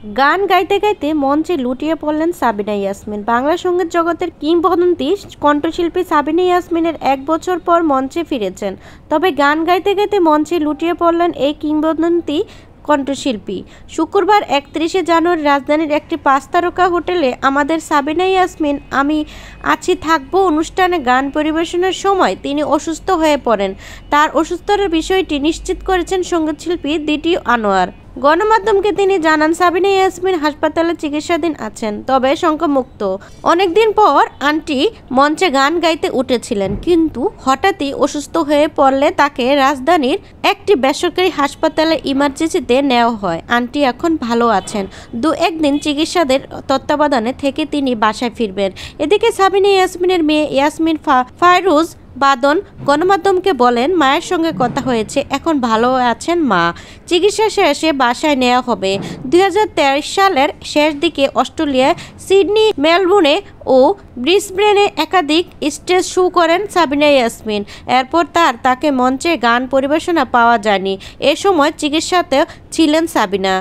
গান গাইতে গাইতে মঞ্চে লুটিয়ে পড়লেন সাবিনা ইয়াসমিন। বাংলা সঙ্গীত জগতের কিংবদন্তি কণ্ঠশিল্পী সাবিনা ইয়াসমিনের ১ বছর পর মঞ্চে ফিরেছেন। তবে গান গাইতে গাইতে মঞ্চে লুটিয়ে পড়লেন এই কিংবদন্তি কণ্ঠশিল্পী। শুক্রবার ৩১শে জানুয়ারি রাজধানীর একটি ৫ তারকা হোটেলে আমাদের সাবিনা ইয়াসমিন আমি আছি থাকবো অনুষ্ঠানে গান পরিবেশনের সময় তিনি অসুস্থ হয়ে পড়েন। তার অসুস্থতার বিষয়টি নিশ্চিত করেছেন সঙ্গীতশিল্পী দিটি আনোয়ার। গণমাধ্যমকে তিনি জানান, সাবিনা ইয়াসমিন হাসপাতালে চিকিৎসাধীন আছেন, তবে শঙ্কামুক্ত। অনেকদিন পর আন্টি মঞ্চে গান গাইতে উঠেছিলেন, কিন্তু হঠাৎই অসুস্থ হয়ে পড়লে তাকে রাজধানীর একটি বেসরকারি হাসপাতালে ইমার্জেন্সিতে নেওয়া হয়। আন্টি এখন ভালো আছেন। ২-১ দিন চিকিৎসাদের তত্ত্বাবধানে থেকে তিনি বাসায় ফিরবেন। এদিকে সাবিনা ইয়াসমিনের মেয়ে ইয়াসমিন ফায়রুজ বাদন গণমাধ্যমকে বলেন, মায়ের সঙ্গে কথা হয়েছে, এখন ভালো আছেন মা। চিকিৎসা শেষে বাসায় নেওয়া হবে। ২০২৩ সালের শেষ দিকে অস্ট্রেলিয়া, সিডনি, মেলবোর্নে ও ব্রিসবেনে একাধিক স্টেজ শো করেন সাবিনা ইয়াসমিন। এরপর তাকে মঞ্চে গান পরিবেশনা পাওয়া যায়নি। এ সময় চিকিৎসাতে ছিলেন সাবিনা।